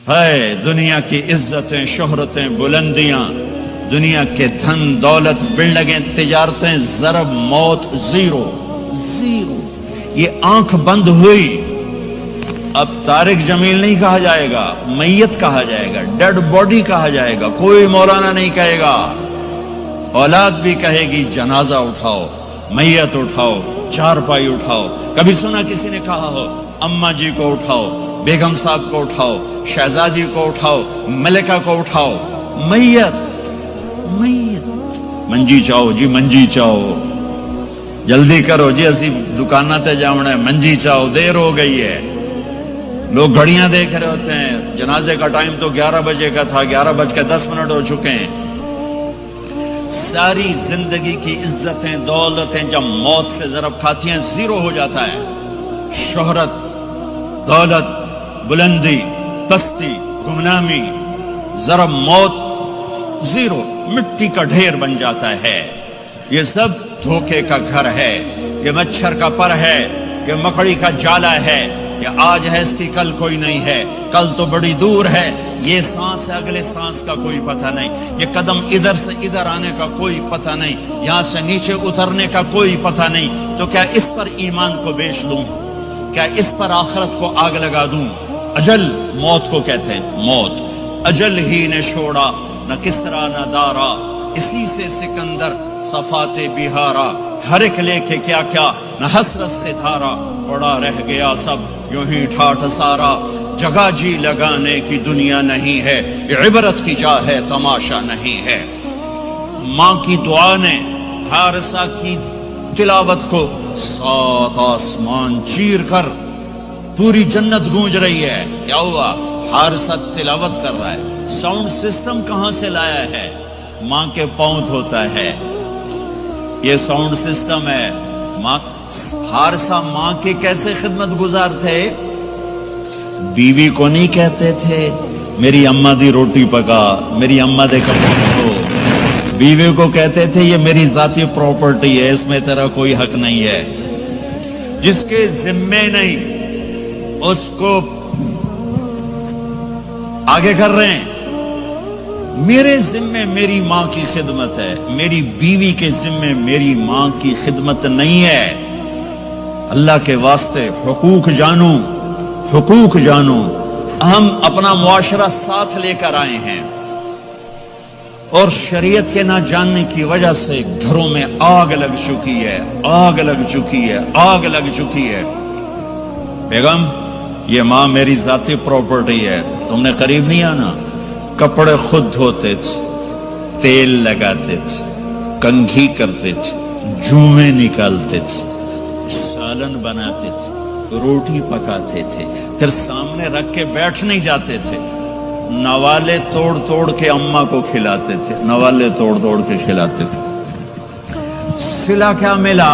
ہے دنیا کی عزتیں، شہرتیں، بلندیاں، دنیا کے دھن دولت، بلڈنگیں، تجارتیں، ضرب موت، زیرو زیرو. یہ آنکھ بند ہوئی، اب طارق جمیل نہیں کہا جائے گا، میت کہا جائے گا، ڈیڈ باڈی کہا جائے گا. کوئی مولانا نہیں کہے گا. اولاد بھی کہے گی جنازہ اٹھاؤ، میت اٹھاؤ، چارپائی اٹھاؤ. کبھی سنا کسی نے کہا ہو اماں جی کو اٹھاؤ، بیگم صاحب کو اٹھاؤ، شہزادی کو اٹھاؤ، ملکہ کو اٹھاؤ؟ میت میت. منجی چاہو جی، منجی چاہو، جلدی کرو جی، اسی دکانہ تے جاؤنا ہے، منجی چاہو، دیر ہو گئی ہے. لوگ گھڑیاں دیکھ رہے ہوتے ہیں، جنازے کا ٹائم تو 11 بجے کا تھا، 11:10 ہو چکے ہیں. ساری زندگی کی عزتیں دولتیں جب موت سے ضرب کھاتی ہیں زیرو ہو جاتا ہے. شہرت، دولت، بلندی، پستی، گمنامی، ضرب موت، زیرو، مٹی کا ڈھیر بن جاتا ہے. یہ سب دھوکے کا گھر ہے، یہ مچھر کا پر ہے، یہ مکڑی کا جالا ہے. یہ آج ہے اس کی کل کوئی نہیں ہے، کل تو بڑی دور ہے. یہ سانس ہے، اگلے سانس کا کوئی پتہ نہیں. یہ قدم ادھر سے ادھر آنے کا کوئی پتہ نہیں، یہاں سے نیچے اترنے کا کوئی پتہ نہیں. تو کیا اس پر ایمان کو بیچ دوں؟ کیا اس پر آخرت کو آگ لگا دوں؟ اجل موت کو کہتے ہیں، موت. اجل ہی نے چھوڑا نہ کسرا نہ دارا، اسی سے سکندر صفات بہارا. ہر ایک لے کے کیا کیا نہ حسرت سے دھارا، پڑا رہ گیا سب یوں ہی ٹھاٹھ سارا. جگہ جی لگانے کی دنیا نہیں ہے، عبرت کی جا ہے تماشا نہیں ہے. ماں کی دعا نے حارثہ کی تلاوت کو 7 آسمان چیر کر پوری جنت گونج رہی ہے. کیا ہوا؟ حارثہ تلاوت کر رہا ہے. ساؤنڈ سسٹم کہاں سے لایا ہے؟ ماں کے پاؤں دھوتا ہے، یہ ساؤنڈ سسٹم ہے. ماں حارثہ ماں کے کیسے خدمت گزار تھے؟ بیوی کو نہیں کہتے تھے میری اماں دی روٹی پکا، میری اماں دے کپڑے دھو. بیوی کو کہتے تھے یہ میری ذاتی پراپرٹی ہے، اس میں تیرا کوئی حق نہیں ہے. جس کے ذمے نہیں اس کو آگے کر رہے ہیں. میرے ذمے میری ماں کی خدمت ہے، میری بیوی کے ذمے میری ماں کی خدمت نہیں ہے. اللہ کے واسطے حقوق جانو، حقوق جانو. ہم اپنا معاشرہ ساتھ لے کر آئے ہیں اور شریعت کے نہ جاننے کی وجہ سے گھروں میں آگ لگ چکی ہے، آگ لگ چکی ہے، آگ لگ چکی ہے. بیگم یہ ماں میری ذاتی پراپرٹی ہے، تم نے قریب نہیں آنا. کپڑے خود دھوتے تھے، تیل لگاتے تھے، کنگھی کرتے تھے، جوئیں نکالتے تھے، سالن بناتے تھے، روٹی پکاتے تھے، پھر سامنے رکھ کے بیٹھ نہیں جاتے تھے. نوالے توڑ توڑ کے اماں کو کھلاتے تھے، نوالے توڑ توڑ کے کھلاتے تھے. صلہ کیا ملا؟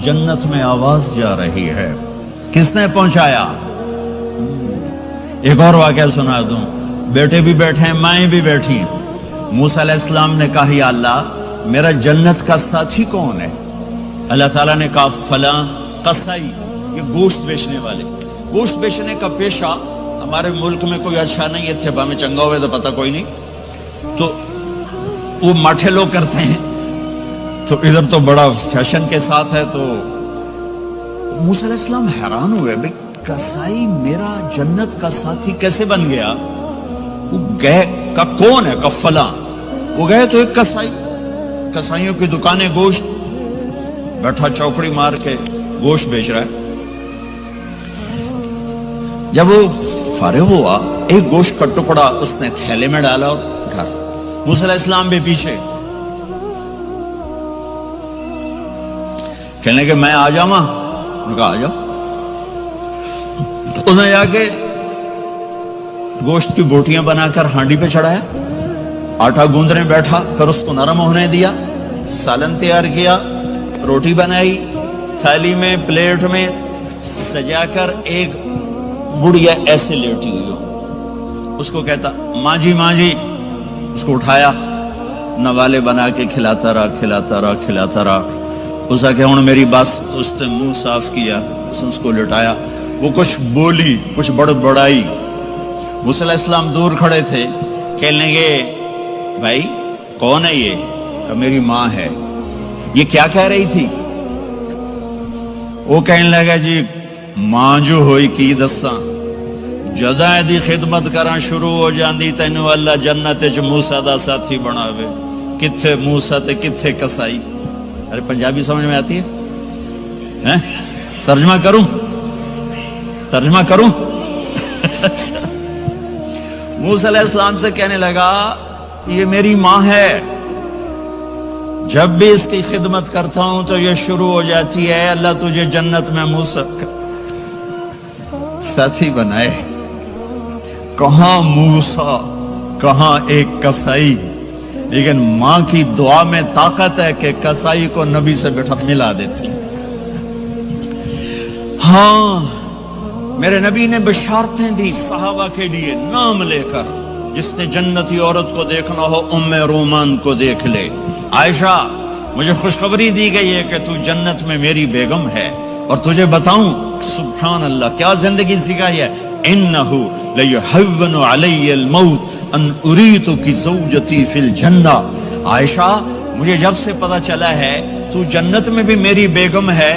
جنت میں آواز جا رہی ہے. کس نے پہنچایا؟ ایک اور واقعہ سنا دوں. بیٹے بھی بیٹھے ہیں، مائیں بھی بیٹھی ہیں. موسیٰ علیہ السلام نے کہا یا اللہ میرا جنت کا ساتھی کون ہے؟ اللہ تعالیٰ نے کہا فلاں قصائی، یہ گوشت بیچنے والے. گوشت بیچنے کا پیشہ ہمارے ملک میں کوئی اچھا نہیں ہے، تھے میں چنگا ہوئے تو پتہ کوئی نہیں، تو وہ ماٹھے لوگ کرتے ہیں. تو ادھر تو بڑا فیشن کے ساتھ ہے. تو موسیٰ علیہ السلام حیران ہوئے، بھئی قصائی میرا جنت کا ساتھی کیسے بن گیا؟ وہ گئے کا کون ہے؟ کا فلاں. وہ گئے تو ایک قصائی، قصائیوں کی دکانیں، گوشت بیٹھا چوکڑی مار کے گوشت بیچ رہا ہے. جب وہ فارغ ہوا ایک گوشت کا ٹکڑا اس نے تھیلے میں ڈالا اور گھر. موسیٰ علیہ السلام بھی پیچھے. کہنے کہ میں آ جاؤں؟ انہوں نے کہا آ جاؤ. اس نے جا کے گوشت کی بوٹیاں بنا کر ہانڈی پہ چڑھایا، آٹا گوندنے بیٹھا، پھر اس کو نرم ہونے دیا، سالن تیار کیا، روٹی بنائی، تھالی میں پلیٹ میں سجا کر ایک بڑھیا ایسے لیٹی ہوئی ہو. اس کو کہتا ماں جی ماں جی. اس کو اٹھایا، نوالے بنا کے کھلاتا رہا کھلاتا رہا کھلاتا رہا. اس کا کہ ہوں میری بس. اس نے منہ صاف کیا، اس نے اس کو لٹایا. وہ کچھ بولی، کچھ بڑبڑائی. موسیٰ علیہ السلام دور کھڑے تھے، کہنے لگے بھائی کون ہے یہ؟ کہ میری ماں ہے۔ یہ کیا کہہ رہی تھی؟ وہ کہنے لگا جی ماں جو ہوئی کی دساں، جداں دی خدمت کراں شروع ہو جاندی تینوں اللہ جنت وچ موسیٰ دا ساتھی بناوے، کتھے موسیٰ تے کتھے کسائی۔ ارے پنجابی سمجھ میں آتی ہے؟ ترجمہ کروں؟ ترجمہ کروں؟ موسیٰ علیہ السلام سے کہنے لگا یہ میری ماں ہے، جب بھی اس کی خدمت کرتا ہوں تو یہ شروع ہو جاتی ہے اللہ تجھے جنت میں موسیٰ ساتھی بنائے۔ کہاں موسیٰ کہاں ایک کسائی، لیکن ماں کی دعا میں طاقت ہے کہ کسائی کو نبی سے بٹھا ملا دیتی۔ ہاں میرے نبی نے بشارتیں دی صحابہ کے لیے نام لے کر، جس نے جنتی عورت کو دیکھنا ہو ام رومان کو دیکھ لے۔ عائشہ مجھے خوشخبری دی گئی ہے کہ تو جنت میں میری بیگم ہے، اور تجھے بتاؤں سبحان اللہ کیا زندگی سکھائی ہے، انہو لیحون علی الموت ان اریتک زوجتی فی الجنہ۔ عائشہ مجھے جب سے پتا چلا ہے تو جنت میں بھی میری بیگم ہے،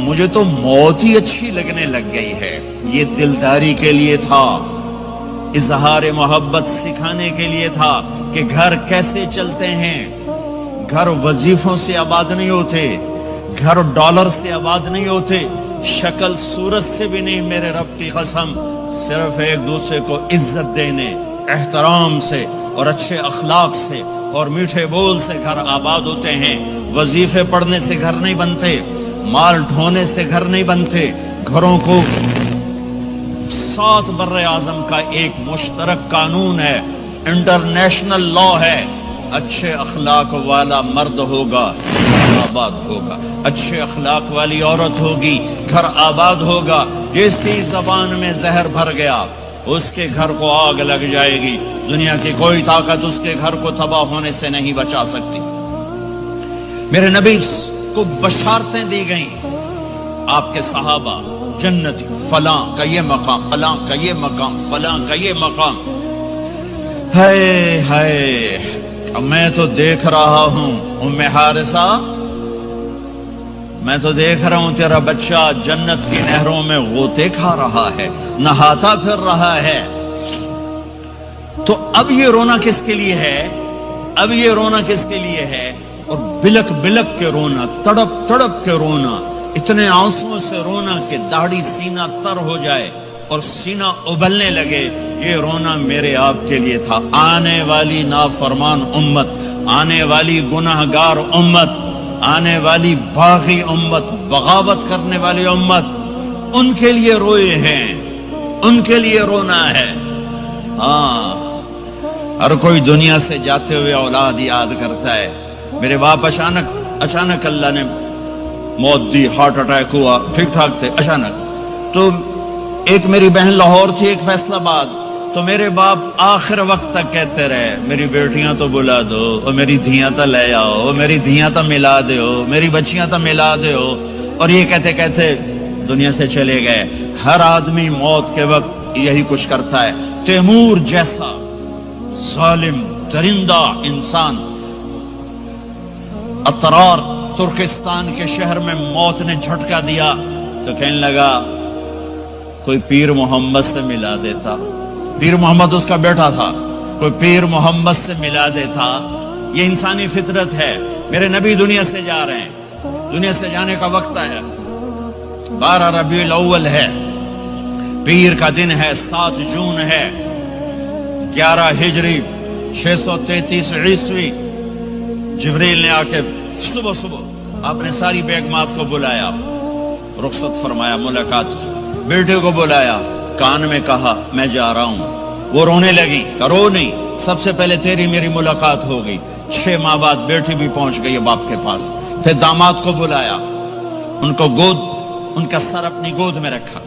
مجھے تو موت ہی اچھی لگنے لگ گئی ہے۔ یہ دلداری کے لیے تھا، اظہار محبت سکھانے کے لیے تھا کہ گھر کیسے چلتے ہیں۔ گھر وظیفوں سے آباد نہیں ہوتے، گھر ڈالر سے آباد نہیں ہوتے، شکل صورت سے بھی نہیں، میرے رب کی قسم، صرف ایک دوسرے کو عزت دینے، احترام سے اور اچھے اخلاق سے اور میٹھے بول سے گھر آباد ہوتے ہیں۔ وظیفے پڑھنے سے گھر نہیں بنتے، مال ڈھونے سے گھر نہیں بنتے۔ گھروں کو 7 بر اعظم کا ایک مشترک قانون ہے، انٹرنیشنل لا ہے، اچھے اخلاق والا مرد ہوگا گھر آباد ہوگا، اچھے اخلاق والی عورت ہوگی گھر آباد ہوگا۔ جس کی زبان میں زہر بھر گیا اس کے گھر کو آگ لگ جائے گی، دنیا کی کوئی طاقت اس کے گھر کو تباہ ہونے سے نہیں بچا سکتی۔ میرے نبی کو بشارتیں دی گئیں، آپ کے صحابہ جنتی، فلاں کا یہ مقام، فلاں کا یہ مقام، فلاں کا یہ مقام۔ ہائے ہائے میں تو دیکھ رہا ہوں ام حارثہ، میں تو دیکھ رہا ہوں تیرا بچہ جنت کی نہروں میں غوطے کھا رہا ہے، نہاتا پھر رہا ہے۔ تو اب یہ رونا کس کے لیے ہے؟ اب یہ رونا کس کے لیے ہے؟ اور بلک بلک کے رونا، تڑپ تڑپ کے رونا، اتنے آنسوں سے رونا کہ داڑھی سینہ تر ہو جائے اور سینہ ابلنے لگے، یہ رونا میرے آپ کے لیے تھا۔ آنے والی نافرمان امت، آنے والی گناہگار امت، آنے والی باغی امت، بغاوت کرنے والی امت، ان کے لیے روئے ہیں، ان کے لیے رونا ہے۔ ہاں ہر کوئی دنیا سے جاتے ہوئے اولاد یاد کرتا ہے، میرے باپ اچانک اللہ نے موت دی، ہارٹ اٹیک ہوا، ٹھیک ٹھاک تھے، اچانک۔ تو ایک میری بہن لاہور تھی، ایک فیصل آباد، تو میرے باپ آخر وقت تک کہتے رہے میری بیٹیاں تو بلا دو، اور میری دھیاں تو لے آؤ، اور میری دھیاں تو ملا دیو، میری بچیاں تو ملا دیو، اور یہ کہتے کہتے دنیا سے چلے گئے۔ ہر آدمی موت کے وقت یہی کچھ کرتا ہے۔ تیمور جیسا ظالم درندہ انسان اطرار ترکستان کے شہر میں موت نے جھٹکا دیا تو کہنے لگا کوئی پیر محمد سے ملا دیتا، پیر محمد اس کا بیٹا تھا، کوئی پیر محمد سے ملا دیتا۔ یہ انسانی فطرت ہے۔ میرے نبی دنیا سے جا رہے ہیں، دنیا سے جانے کا وقت ہے، 12 ربیع الاول ہے، پیر کا دن ہے، 7 جون ہے، 11 ہجری 633 عیسوی۔ جبریل نے آ کے صبح صبح آپ نے ساری بیگمات کو بلایا، رخصت فرمایا، ملاقات کی، بیٹے کو بلایا، کان میں کہا میں جا رہا ہوں۔ وہ رونے لگی، رو نہیں، سب سے پہلے تیری میری ملاقات ہو گئی۔ 6 ماہ بعد بیٹی بھی پہنچ گئی باپ کے پاس۔ پھر داماد کو بلایا، ان کو ان کا سر اپنی گود میں رکھا،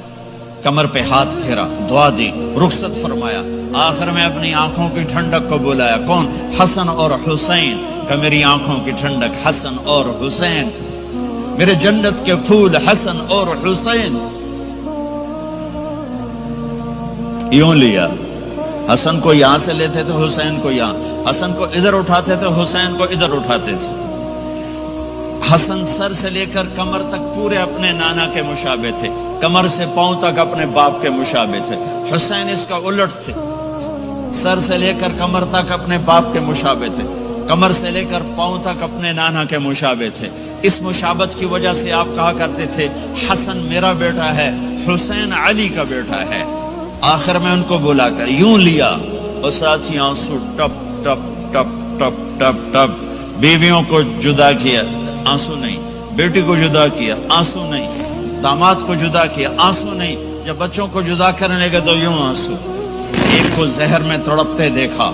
کمر پہ ہاتھ پھیرا، دعا دی، رخصت فرمایا۔ آخر میں اپنی آنکھوں کی ٹھنڈک کو بلایا، کون؟ حسن اور حسین، کہ میری آنکھوں کی ٹھنڈک حسن اور حسین، میرے جنت کے پھول حسن اور حسین۔ یوں لیا حسن کو یہاں سے لیتے تھے، حسین کو یہاں، حسن کو ادھر اٹھاتے تھے، حسین کو ادھر اٹھاتے تھے۔ حسن سر سے لے کر کمر تک پورے اپنے نانا کے مشابہ تھے، کمر سے پاؤں تک اپنے باپ کے مشابہ تھے۔ حسین اس کا الٹ تھے، سر سے لے کر کمر تک اپنے باپ کے مشابہ تھے، کمر سے لے کر پاؤں تک اپنے نانا کے مشابہ تھے۔ اس مشابہت کی وجہ سے آپ کہا کرتے تھے حسن میرا بیٹا ہے، حسین علی کا بیٹا ہے۔ آخر میں ان کو بلا کر یوں لیا اور ساتھ ہی آنسو ٹپ ٹپ ٹپ ٹپ ٹپ ٹپ، بیویوں کو جدا کیا، آنسو نہیں، بیٹی کو جدا کیا، آنسو نہیں، داماد کو جدا کیا، آنسو نہیں، جب بچوں کو جدا کرنے لگے تو یوں آنسو۔ ایک کو زہر میں تڑپتے دیکھا،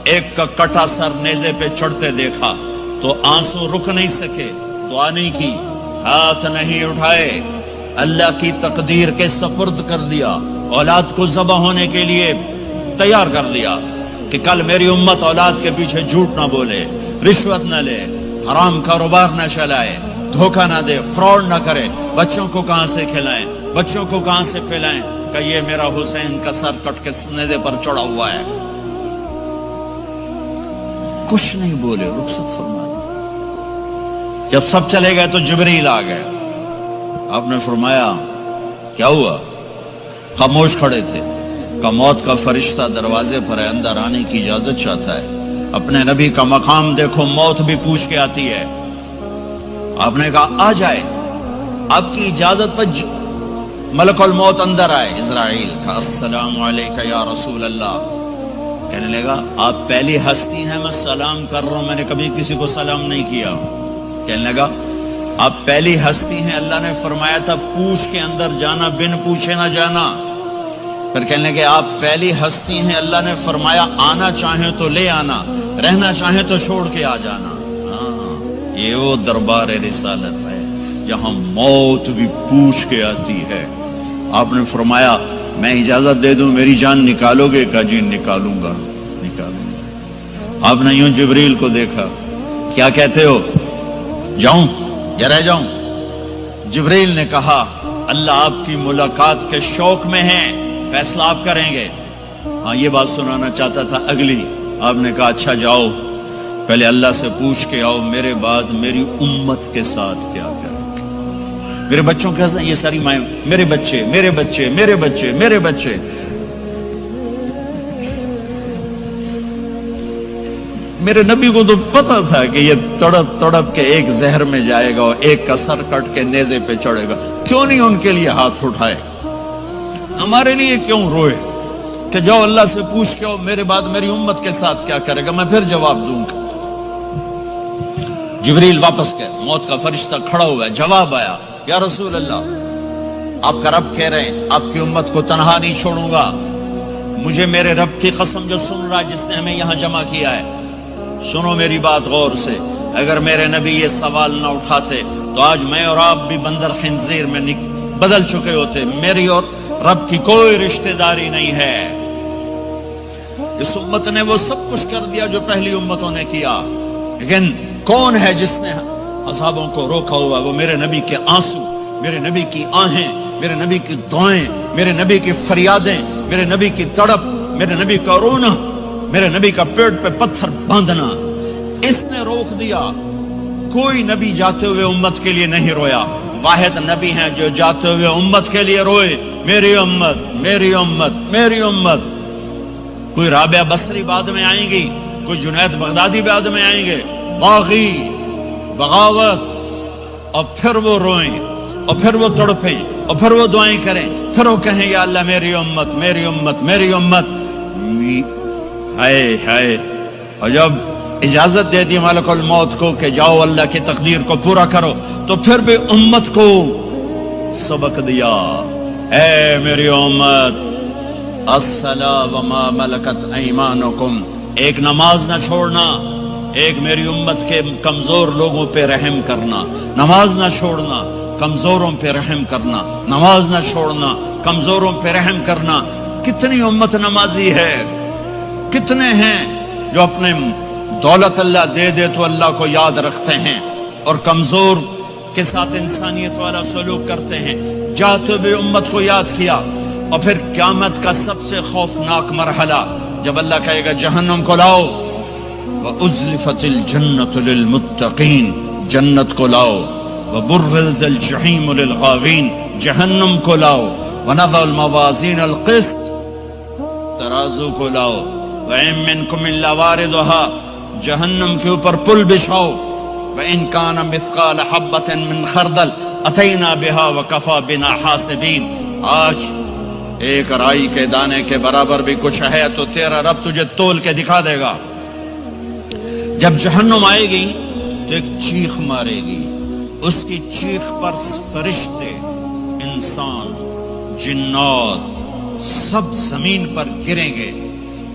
ایک کا کٹا سر نیزے پہ چڑھتے دیکھا تو آنسو رک نہیں سکے، دعا نہیں کی، ہاتھ نہیں اٹھائے، اللہ کی تقدیر کے سپرد کر دیا، اولاد کو ذبح ہونے کے لیے تیار کر دیا کہ کل میری امت اولاد کے پیچھے جھوٹ نہ بولے، رشوت نہ لے، حرام کاروبار نہ چلائے، دھوکہ نہ دے، فراڈ نہ کرے، بچوں کو کہاں سے کھلائیں، بچوں کو کہاں سے پھیلائیں کہ یہ میرا حسین کا سر کٹ کے نیزے پر چڑھا ہوا ہے۔ کچھ نہیں بولے، رخصت فرما دی۔ جب سب چلے گئے تو جبریل آ گئے، آپ نے فرمایا کیا ہوا؟ خاموش کھڑے تھے، کہ موت کا فرشتہ دروازے پر ہے، اندر آنے کی اجازت چاہتا ہے۔ اپنے نبی کا مقام دیکھو، موت بھی پوچھ کے آتی ہے۔ آپ نے کہا آ جائے، آپ کی اجازت پر ملک الموت اندر آئے۔ اسرائیل کا السلام علیکہ یا رسول اللہ، کہنے لگا آپ پہلی ہستی ہیں، میں سلام کر رہا ہوں، میں نے کبھی کسی کو سلام نہیں کیا۔ کہنے لگا آپ پہلی ہستی ہیں، اللہ نے فرمایا تھا پوچھ کے اندر جانا، بن پوچھے نہ جانا۔ پھر کہنے لگے آپ پہلی ہستی ہیں، اللہ نے فرمایا آنا چاہیں تو لے آنا، رہنا چاہیں تو چھوڑ کے آ جانا۔ ہاں، یہ وہ دربار رسالت ہے جہاں موت بھی پوچھ کے آتی ہے۔ آپ نے فرمایا میں اجازت دے دوں میری جان نکالو گے؟ کہا جی نکالوں گا، نکالوں گا۔ آپ نے یوں جبریل کو دیکھا، کیا کہتے ہو؟ جاؤں یا رہ جاؤں؟ جبریل نے کہا اللہ آپ کی ملاقات کے شوق میں ہیں، فیصلہ آپ کریں گے۔ ہاں یہ بات سنانا چاہتا تھا اگلی۔ آپ نے کہا اچھا جاؤ، پہلے اللہ سے پوچھ کے آؤ میرے بعد میری امت کے ساتھ کیا کریں گے، میرے بچوں کے ساتھ۔ یہ ساری مائیں میرے بچے میرے بچے میرے بچے میرے بچے۔ میرے نبی کو تو پتا تھا کہ یہ تڑپ تڑپ کے ایک زہر میں جائے گا اور ایک کا سر کٹ کے نیزے پہ چڑھے گا، کیوں نہیں ان کے لیے ہاتھ اٹھائے؟ ہمارے لیے کیوں روئے کہ جاؤ اللہ سے پوچھ کے آؤ میرے بعد میری امت کے ساتھ کیا کرے گا، میں پھر جواب دوں گا۔ جبریل واپس گئے، موت کا فرشتہ کھڑا ہوا ہے، جواب آیا یا رسول اللہ آپ کا رب کہہ رہے ہیں آپ کی امت کو تنہا نہیں چھوڑوں گا، مجھے میرے رب کی قسم جو سن رہا جس نے ہمیں یہاں جمع کیا ہے، سنو میری بات غور سے، اگر میرے نبی یہ سوال نہ اٹھاتے تو آج میں اور آپ بھی بندر خنزیر میں بدل چکے ہوتے۔ میری اور رب کی کوئی رشتہ داری نہیں ہے۔ اس امت نے وہ سب کچھ کر دیا جو پہلی امتوں نے کیا، لیکن کون ہے جس نے اصحابوں کو روکا ہوا؟ وہ میرے نبی کے آنسو، میرے نبی کی آہیں، میرے نبی کی دعائیں، میرے نبی کی فریادیں، میرے نبی کی تڑپ، میرے نبی کا رونا، میرے نبی کا پیٹ پہ پتھر باندھنا، اس نے روک دیا۔ کوئی نبی جاتے ہوئے امت کے لیے نہیں رویا، واحد نبی ہیں جو جاتے ہوئے امت کے لیے روئے، میری امت میری امت میری امت۔ کوئی رابعہ بصری بعد میں آئیں گی، کوئی جنید بغدادی بعد میں آئیں گے، باغی بغاوت، اور پھر وہ روئیں اور پھر وہ تڑپیں اور پھر وہ دعائیں کریں، پھر وہ کہیں یا اللہ میری امت میری امت میری امت۔ ہائے ہائے، اور جب اجازت دے دی ملک الموت کو کہ جاؤ اللہ کی تقدیر کو پورا کرو، تو پھر بھی امت کو سبق دیا، اے میری امت الصلاۃ وما ملکت ایمانکم، ایک نماز نہ چھوڑنا، ایک میری امت کے کمزور لوگوں پہ رحم کرنا، نماز نہ چھوڑنا، کمزوروں پہ رحم کرنا، نماز نہ چھوڑنا، کمزوروں پہ رحم کرنا۔ کتنی امت نمازی ہے، کتنے ہیں جو اپنے دولت اللہ دے دے تو اللہ کو یاد رکھتے ہیں اور کمزور کے ساتھ انسانیت والا سلوک کرتے ہیں۔ جاتے ہوئے امت کو یاد کیا، اور پھر قیامت کا سب سے خوفناک مرحلہ جب اللہ کہے گا جہنم کو لاؤ، وَأُزْلِفَتِ الْجَنَّةُ لِلْمُتَّقِينَ، جنت کو لاؤ، وَبُرِّزَ الْجَحِيمُ لِلْغَاوِينَ، جہنم کو لاؤ، وَنَضَعُ الْمَوَازِينَ الْقِسْطَ، ترازو کو لاؤ، وَإِن مِّنكُمْ إِلَّا وَارِدُهَا، جہنم کے اوپر پل بچھاؤ، وَإِن كَانَ مِثْقَالَ حَبَّةٍ مِّن خَرْدَلٍ أَتَيْنَا بِهَا وَكَفَىٰ بِنَا حَاسِبِينَ، آج ایک رائی کے دانے کے برابر بھی کچھ ہے تو تیرا رب تجھے تول کے دکھا دے گا۔ جب جہنم آئے گی تو ایک چیخ مارے گی، اس کی چیخ پر فرشتے، انسان، جنات سب زمین پر گریں گے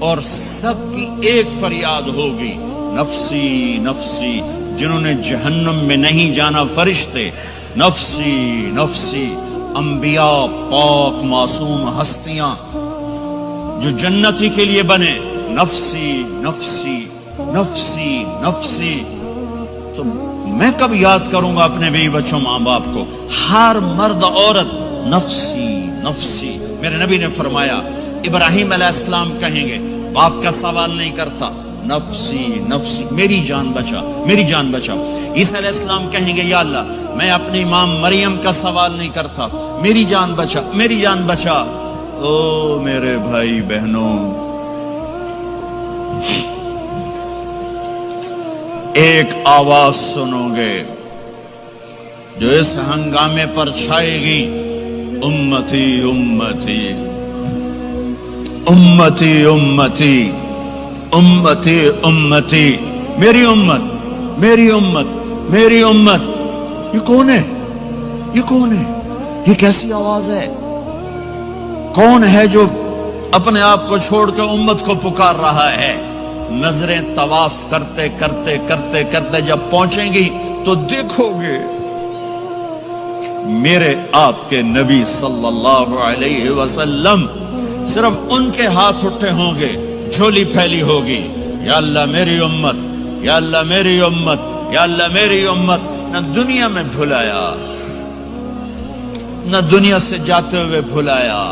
اور سب کی ایک فریاد ہوگی، نفسی نفسی۔ جنہوں نے جہنم میں نہیں جانا فرشتے، نفسی نفسی۔ انبیاء، پاک معصوم ہستیاں جو جنتی کے لیے بنے، نفسی نفسی نفسی نفسی۔ تو میں کب یاد کروں گا اپنے بیوی بچوں ماں باپ کو؟ ہر مرد عورت نفسی نفسی۔ میرے نبی نے فرمایا ابراہیم علیہ السلام کہیں گے، باپ کا سوال نہیں کرتا، نفسی نفسی، میری جان بچا میری جان بچا۔ عیسیٰ علیہ السلام کہیں گے یا اللہ میں اپنی ماں مریم کا سوال نہیں کرتا، میری جان بچا میری جان بچا۔ او میرے بھائی بہنوں، ایک آواز سنو گے جو اس ہنگامے پر چھائے گی، امتی امتی امتی امتی امتی امتی، میری امت میری امت میری امت۔ یہ کون ہے؟ یہ کون ہے؟ یہ کیسی آواز ہے؟ کون ہے جو اپنے آپ کو چھوڑ کے امت کو پکار رہا ہے؟ نظریں طواف کرتے کرتے کرتے کرتے جب پہنچیں گی تو دیکھو گے میرے آپ کے نبی صلی اللہ علیہ وسلم، صرف ان کے ہاتھ اٹھے ہوں گے، جھولی پھیلی ہوگی، یا اللہ میری امت، یا اللہ میری امت، یا اللہ میری امت۔ نہ دنیا میں بھلایا، نہ دنیا سے جاتے ہوئے بھلایا،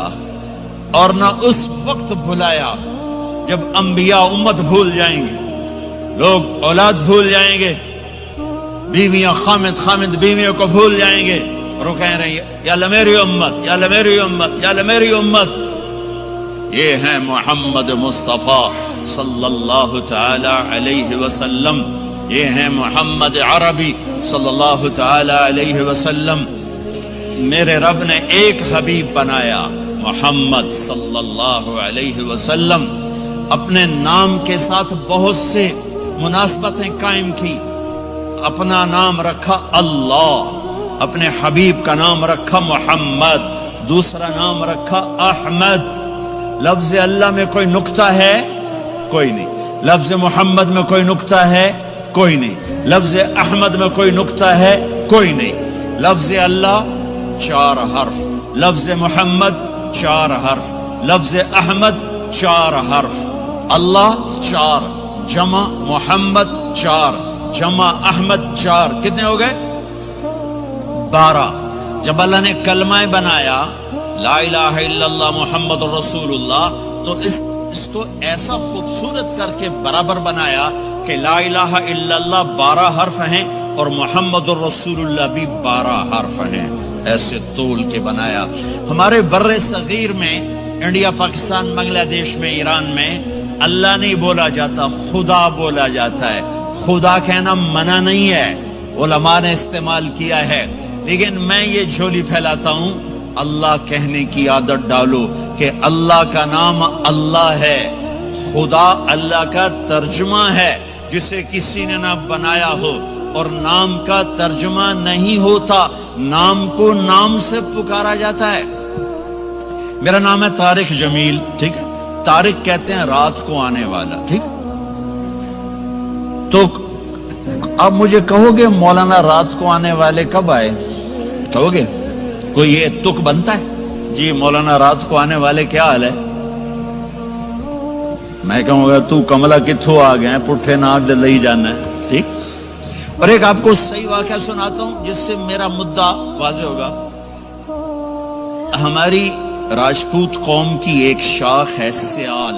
اور نہ اس وقت بھلایا جب انبیاء امت بھول جائیں گے، لوگ اولاد بھول جائیں گے، بیویاں خامد بیویوں کو بھول جائیں گے، اور وہ کہہ رہے ہیں یا اللہ میری امت، یا اللہ میری امت، یا اللہ میری امت۔ یہ ہیں محمد مصطفیٰ صلی اللہ تعالی علیہ وسلم، یہ ہیں محمد عربی صلی اللہ تعالی علیہ وسلم۔ میرے رب نے ایک حبیب بنایا، محمد صلی اللہ علیہ وسلم۔ اپنے نام کے ساتھ بہت سے مناسبتیں قائم کی، اپنا نام رکھا اللہ، اپنے حبیب کا نام رکھا محمد، دوسرا نام رکھا احمد۔ لفظ اللہ میں کوئی نکتہ ہے؟ کوئی نہیں۔ لفظ محمد میں کوئی نکتہ ہے؟ کوئی نہیں۔ لفظ احمد میں کوئی نکتہ ہے؟ کوئی نہیں۔ لفظ اللہ 4 حرف، لفظ محمد 4 حرف، لفظ احمد 4 حرف۔ اللہ 4، جمع محمد 4، جمع احمد 4، کتنے ہو گئے؟ 12۔ جب اللہ نے کلمہ بنایا لا الہ الا اللہ محمد رسول اللہ، تو اس کو ایسا خوبصورت کر کے برابر بنایا کہ لا الہ الا اللہ 12 حرف ہیں اور محمد الرسول اللہ بھی 12 حرف ہیں، ایسے طول کے بنایا۔ ہمارے بر صغیر میں، انڈیا، پاکستان، بنگلہ دیش میں، ایران میں اللہ نہیں بولا جاتا، خدا بولا جاتا ہے۔ خدا کہنا منع نہیں ہے، علماء نے استعمال کیا ہے، لیکن میں یہ جھولی پھیلاتا ہوں، اللہ کہنے کی عادت ڈالو کہ اللہ کا نام اللہ ہے، خدا اللہ کا ترجمہ ہے جسے کسی نے نہ بنایا ہو، اور نام کا ترجمہ نہیں ہوتا، نام کو نام سے پکارا جاتا ہے۔ میرا نام ہے طارق جمیل، ٹھیک ہے؟ طارق کہتے ہیں رات کو آنے والا، ٹھیک؟ تو اب مجھے کہو گے مولانا رات کو آنے والے کب آئے؟ کہو گے کوئی یہ تک بنتا ہے جی مولانا رات کو آنے والے کیا حال ہے؟ میں کہوں گا تو کملا کتھوں آ گئے، پٹھے ناک دے لئی جانا ہے، ٹھیک؟ اور ایک آپ کو صحیح واقعہ سناتا ہوں جس سے میرا مدعا واضح ہوگا۔ ہماری راجپوت قوم کی ایک شاخ ہے سیال،